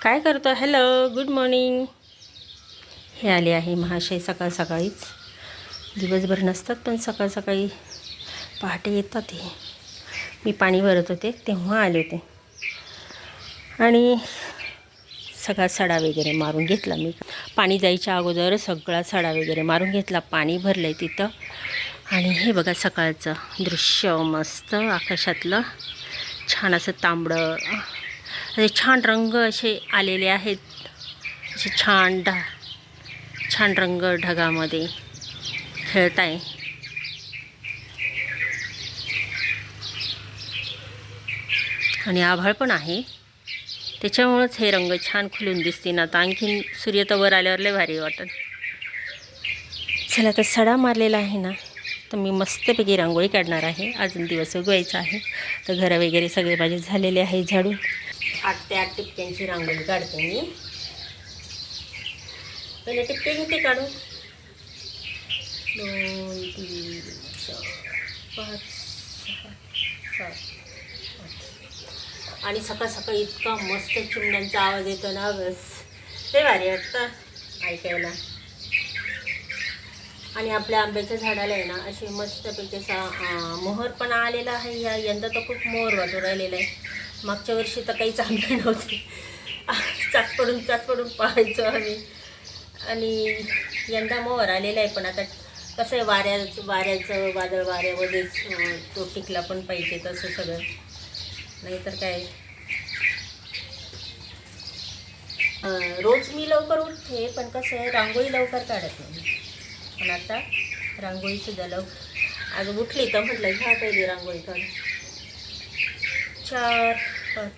काय करतो? Hello, good morning. हे आले आहे महाशय सकाळ सकाळीच. दिवसभर नसतात पण सकाळ सकाळी पहाटे येतात. हे मी पाणी भरत होते तेव्हा आले होते आणि सगळा सडा वगैरे मारून घेतला. मी पाणी जायच्या अगोदर सगळा सडा वगैरे मारून घेतला. पाणी भरलं आहे तिथं. आणि हे बघा सकाळचं दृश्य मस्त आकाशातलं छान असं तांबडं असे छान रंग असे आलेले आहेत. असे छान रंग ढगामध्ये खेळत आहे. आणि आभाळ पण आहे त्याच्यामुळंच हे रंग छान खुलून दिसते ना. तर आणखीन सूर्य तर वर आल्यावर लय भारी वाटत. चला तर सडा मारलेला आहे ना, तर मी मस्तपैकी रांगोळी काढणार आहे. अजून दिवस उगवायचा आहे. तर घरं वगैरे सगळे माझे झालेले आहे झाडून. 8 ते 8 टिपक्यांची रांगोळी काढते मी. पहिले टिपके घेते काढून. 2 3 4 5 6 7 आणि सकाळ सकाळी इतका मस्त चिमण्यांचा आवाज येतो ना, बस ते भारी वाटतं ऐकायला. आणि आपल्या आंब्याच्या झाडाला आहे ना असे मस्तपैकी असा मोहर पण आलेला आहे. यंदा तर खूप मोहर वाटू राहिलेला आहे. मागच्या वर्षी तर काहीच आंबे नव्हते. चाच पडून पाहायचो आम्ही. आणि यंदा मोहर आलेला आहे. पण आता कसं आहे, वाऱ्याचं वादळ वाऱ्यामध्येच तो टिकला पण पाहिजे तसं सगळं. नाहीतर काय, रोज मी लवकर उठते पण कसं आहे रांगोळी लवकर काढत नाही. पण आता रांगोळीसुद्धा लवकर आज उठली तर म्हटलं घ्या पहिली रांगोळी काढून. 4 5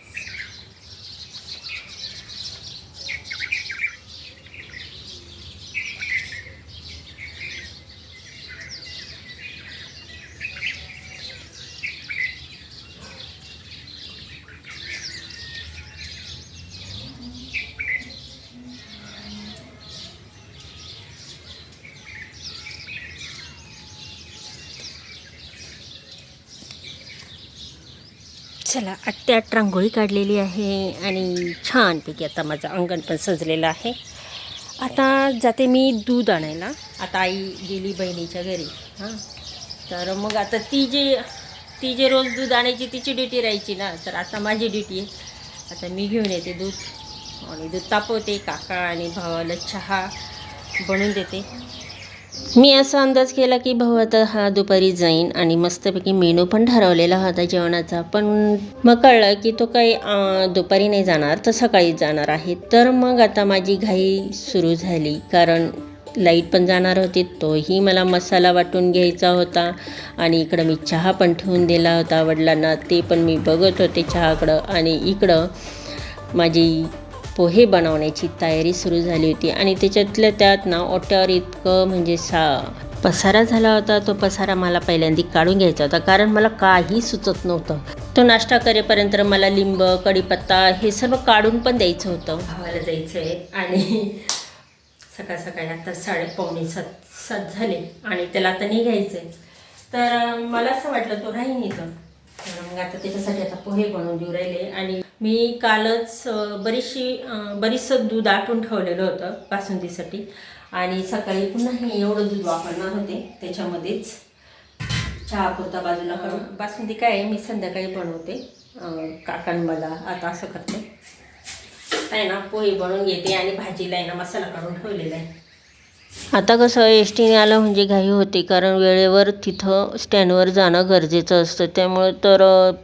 चला 8 ते 8 रांगोळी काढलेली आहे. आणि छानपैकी आता माझं अंगण पण सजलेलं आहे. आता जाते मी दूध आणायला. आता आई गेली बहिणीच्या घरी. तर मग आता ती जे रोज दूध आणायची तिची ड्युटी राहायची ना, तर आता माझी ड्युटी आहे. आता मी घेऊन येते दूध आणि दूध तापवते. काका आणि भावाला चहा बनवून देते. मी असा अंदाज केला की भाऊ आता दुपारी जाईन आणि मस्तपैकी मेनू पण ठरवलेला होता जेवणाचा. पण मग कळलं की तो काही दुपारी नाही जाणार, तर सकाळीच जाणार आहे. तर मग आता माझी घाई सुरू झाली, कारण लाईट पण जाणार होती. तोही मला मसाला वाटून घ्यायचा होता. आणि इकडं मी चहा पण ठेवून दिला होता वडिलांना, ते पण मी बघत होते चहाकडं. आणि इकडं माझी पोहे बनवण्याची तयारी सुरू झाली होती. आणि त्याच्यातल्या त्यात ना ओट्यावर इतकं म्हणजे पसारा झाला होता. तो पसारा मला पहिल्यांदा काढून घ्यायचा होता, कारण मला काही सुचत नव्हतं. तो नाश्ता करेपर्यंत मला लिंब कढीपत्ता हे सर्व काढून पण द्यायचं होतं. भावाला जायचं आहे आणि सकाळ सकाळी आता 6:45 झाले आणि त्याला आता निघायचं आहे. तर मला असं वाटलं तो राहीन इथं. तर मग आता त्याच्यासाठी आता पोहे बनवून देऊ राहिले. आणि मी कालच बरीचसं दूध आटून ठेवलेलं होतं बासुंदीसाठी. आणि सकाळी पुन्हा हे एवढं दूध वापरणार होते. त्याच्यामध्येच चहापुरता बाजूला काढून बासुंदी काय आहे मी संध्याकाळी बनवते. काकान मला आता असं करते आहे ना, पोहे बनवून घेते आणि भाजीला आहे ना मसाला काढून ठेवलेला आहे. आता कसं एस टीने आलं म्हणजे घाई होते, कारण वेळेवर तिथं स्टँडवर जाणं गरजेचं असतं. त्यामुळे तर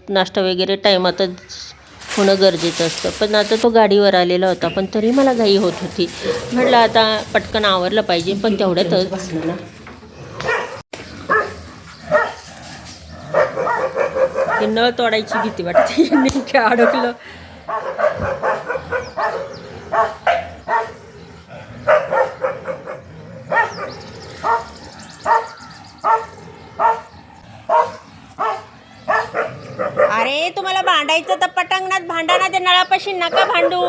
नाश्ता वगैरे टायमातच होणं गरजेचं असतं. पण आता तो गाडीवर आलेला होता, पण तरी मला घाई होत होती. म्हटलं आता पटकन आवरलं पाहिजे. पण तेवढ्यातच बसलं ना, ते नळ तोडायची भीती वाटते. नेमकं अडकलं. अरे तुम्हाला भांडायचं तर पटांगणात भांडा ना, ते नळापाशी नका भांडू.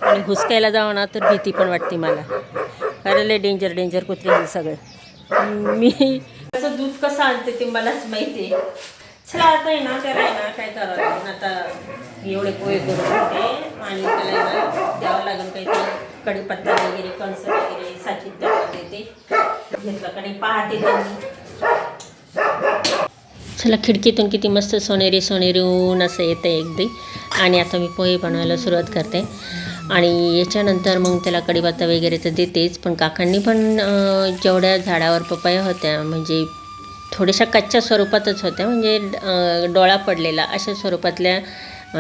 आणि हुसकायला जावं ना तर भीती पण वाटते मला. कारण लय डेंजर डेंजर कुत्रे हे सगळे. मी कसं दूध कसं आणते ते मलाच माहिती आहे. चला आता आहे ना त्याला आहे ना काय करावं लागेल आता एवढे पोहे करून घेते आणि त्याला आहे ना द्यावं लागेल काहीतरी कढीपत्ता वगैरे कणसं वगैरे साचीत द्यावं देते घेतलं का नाही पाहते त्यांनी. चला खिडकीतून किती मस्त सोनेरी सोनेरी ऊन असं येतं एकदी. आणि आता मी पोहे बनवायला सुरुवात करते आणि याच्यानंतर मग त्याला कढीपत्ता वगैरे तर देतेच. पण काकांनी पण जेवढ्या झाडावर पपया होत्या म्हणजे थोड्याशा कच्च्या स्वरूपातच होत्या म्हणजे डोळा पडलेला अशा स्वरूपातल्या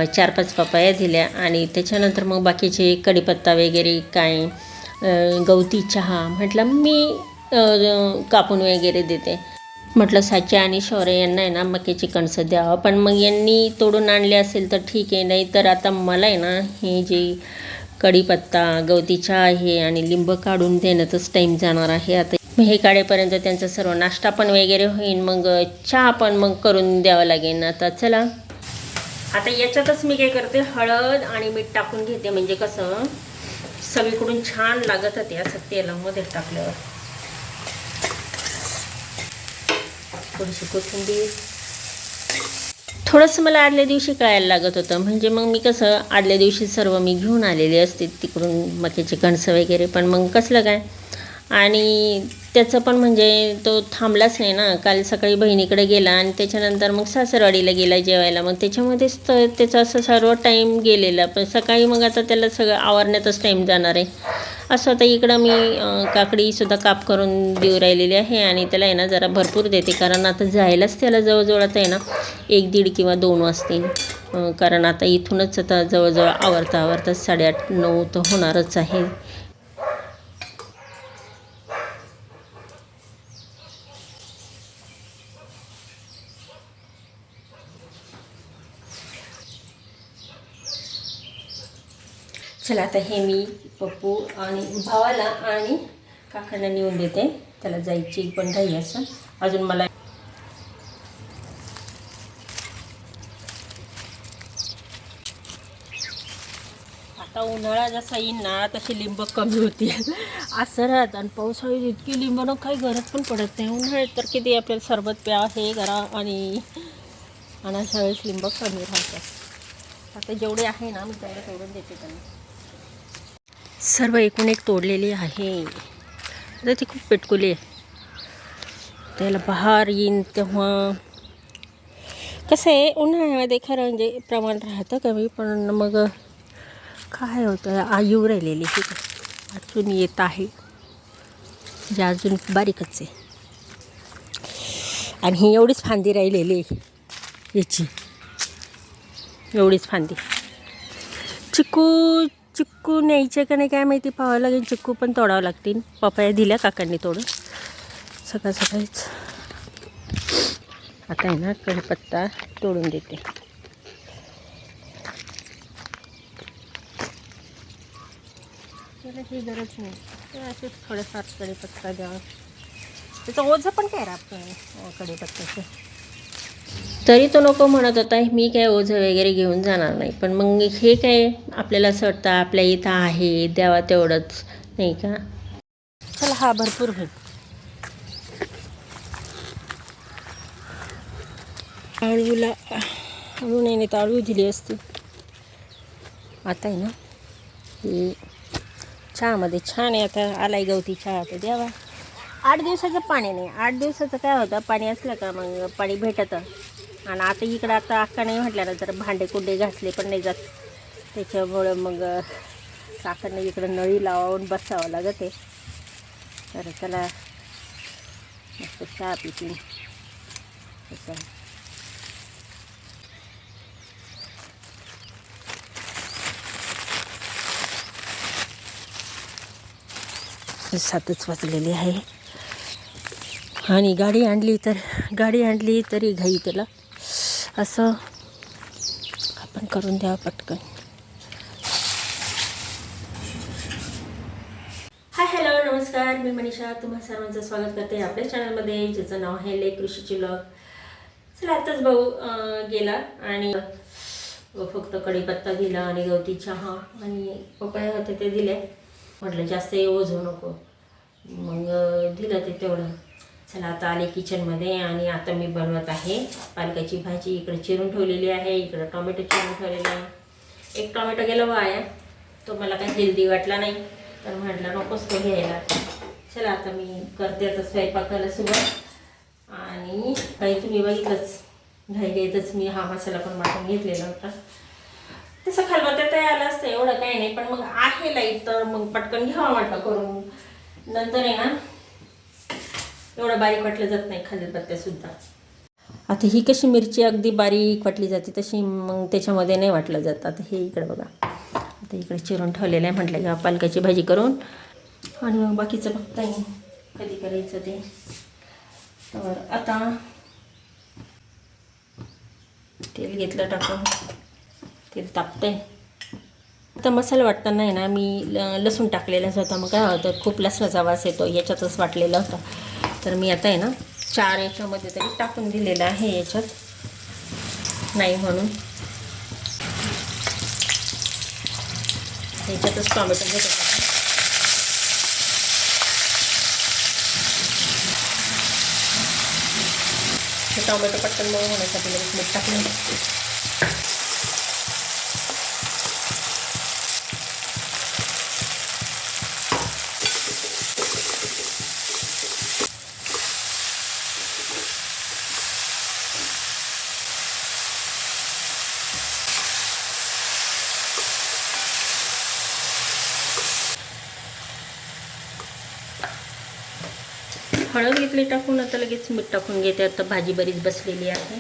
4-5 पपया दिल्या. आणि त्याच्यानंतर मग बाकीचे कढीपत्ता वगैरे काय गवती चहा म्हटलं मी कापून वगैरे देते. म्हटलं साच्या आणि शौर्य यांना आहे ना मक्याची कणसं द्यावं. पण मग यांनी तोडून आणले असेल तर ठीक आहे, नाही तर आता मला आहे ना हे जे कढीपत्ता गवती चहा आहे आणि लिंब काढून देण्यातच टाईम जाणार आहे. आता हे काढेपर्यंत त्यांचा सर्व नाश्ता पण वगैरे होईल, मग चहा पण मग करून द्यावं लागेल. आता चला आता याच्यातच मी काय करते हळद आणि मीठ टाकून घेते म्हणजे कसं सगळीकडून छान लागत होते असं तेलामध्ये टाकल्यावर. थोडीशी कोथिंबीर. थोडंसं मला आदल्या दिवशी कळायला लागत होतं म्हणजे मग मी कसं आदल्या दिवशी सर्व मी घेऊन आलेले असते तिकडून मक्याचे कणसं वगैरे. पण मग कसलं काय आणि त्याचं पण म्हणजे तो थांबलाच नाही ना. काल सकाळी बहिणीकडे गेला आणि त्याच्यानंतर मग सासरवाडीला गेला जेवायला. मग त्याच्यामध्येच तर त्याचा असं सर्व टाईम गेलेला. पण सकाळी मग आता त्याला सगळं आवरण्यातच टाईम जाणार आहे. असं आता इकडं मी काकडीसुद्धा काप करून देऊ राहिलेली आहे आणि त्याला आहे ना जरा भरपूर देते कारण आता जायलाच त्याला जवळजवळ आता आहे ना 1-1.5 किंवा 2 वाजतील. कारण आता इथूनच आता जवळजवळ आवरता 8:30-9 तर होणारच आहे. चला आता हे मी पप्पू आणि भावाला आणि काकांना नेऊन देते. त्याला जायची पण घाई असं अजून मला. आता उन्हाळा जसा येईल ना तशी लिंब कमी होती असं राहतं. आणि पावसाळ्यात इतकी लिंबानं काही गरज पण पडत नाही. उन्हाळ्यात तर किती आपल्याला सरबत प्या हे करा आणि अशा वेळेस लिंब कमी राहतात. आता जेवढे आहे ना मी तेवढं तोडून देते त्यांना. सर्व एकूण एक तोडलेली आहे. आता ती खूप पेटकुली आहे. त्याला बहार येईन तेव्हा कसं आहे उन्हाळ्यामध्ये खरं म्हणजे प्रमाण राहतं कमी. पण मग काय होतं येऊ राहिलेली ठीक आहे अजून येत आहे म्हणजे अजून बारीकच आहे. आणि ही एवढीच फांदी राहिलेली आहे याची एवढीच फांदी. चिक्कू न्यायचे का नाही काय माहिती पाहावं लागेल. चिक्कू पण तोडावं लागतील. पपया दिल्या काकांनी तोडून सकाळीच. आता आहे ना कढीपत्ता तोडून देते. त्याला ही गरज नाही असेच थोडेफार कढीपत्ता द्यावा. त्याचं ओझं पण काय राहतं कढीपत्त्याचं. तरी तो नको म्हणत होता मी काय ओझं वगैरे घेऊन जाणार नाही. पण मग हे काय आपल्याला असं वाटतं आपल्या इथं आहे द्यावा तेवढंच नाही का. चला हा भरपूर होईल. आळूला आळू नाही तर आळू दिली असती. आता आहे ना ही चहामध्ये छान आहे. आता आलाय गवती चहा तर द्यावा. 8 दिवसाचं पाणी नाही. 8 दिवसाचं काय होतं पाणी असलं का मग पाणी भेटतं. आणि आता इकडं आता अक्का नाही म्हटल्यानंतर भांडे कुंडे घासले पण नाही जात. त्याच्यामुळं मग काकांना इकडं नळी लावून बसावं लागत आहे. तर त्याला मस्त चहा पिती असं. सातच वाजलेली आहे आणि गाडी आणली तरी घाई त्याला असं आपण करून द्यावं पटकन. हाय हॅलो नमस्कार मी मनीषा तुम्हा सर्वांचं स्वागत करते आपल्या चॅनलमध्ये ज्याचं नाव आहे लेक कृषीची व्लॉग. चला आताच भाऊ गेला आणि फक्त कढीपत्ता दिला आणि गवती चहा आणि पपया होते ते दिले. म्हटलं जास्त ओझ नको मग दिलं ते तेवढं. चला आता आले किचनमध्ये आणि आता मी बनवत आहे पालकाची भाजी. इकडे चिरून ठेवलेली आहे, इकडं टोमॅटो चिरून ठेवलेला आहे. एक टोमॅटो गेला वाया, तो मला काही हेल्दी वाटला नाही, तर म्हटलं नकोच तो घ्यायला. चला आता मी करते आता स्वयंपाकाला सुरुवात. आणि काही तुम्ही बघितलंच घाईघाईतच मी हा मसाला पण वाटून घेतलेला होता. तसं खलबत्त्यात ते आलं असतं, एवढं काही नाही, पण मग आहे लाईट तर मग पटकन घ्यावा म्हटलं करून. नंतर आहे ना एवढं बारीक वाटलं जात नाही खलबत्त्यातसुद्धा. आता ही कशी मिरची अगदी बारीक वाटली जाते तशी मग त्याच्यामध्ये नाही वाटलं जातं. आता हे इकडे बघा, आता इकडे चिरून ठेवलेलं आहे. म्हटलं घ्या पालकाची भाजी करून आणि मग बाकीचं बघता येईल कधी करायचं ते. तर आता तेल घेतलं टाकून, तेल तापतंय. आता मसाला वाटताना आहे ना मी लसूण टाकलेलाच होता. मग काय होतं, खूप लसणाचा वास येतो, याच्यातच वाटलेला होता. तर मी आता आहे ना 4 याच्यामध्ये तरी टाकून दिलेलं आहे, याच्यात नाही म्हणून. याच्यातच टोमॅटो घेत होता. टोमॅटो पटकन मऊ होण्यासाठी लगेच मीठ टाकलं. हळद घेतली टाकून, आता लगेच मीठ टाकून घेते. आता भाजी बरीच बसलेली आहे.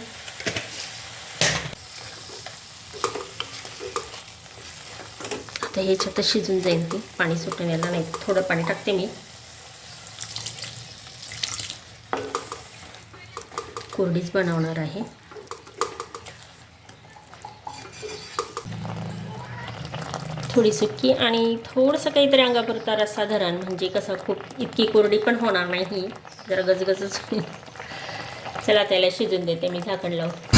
आता ह्याच्यात शिजून जाईल ती, पाणी सुटून यायला नाही. थोडं पाणी टाकते मी, कोरडीच बनवणार आहे. थोडी सुकी आणि थोडंसं काहीतरी अंगापुरता रस्सा धरण, म्हणजे कसं खूप इतकी कोरडी पण होणार नाही, जरा गजगजच होईल. चला त्याला शिजून देते मी झाकण लावून.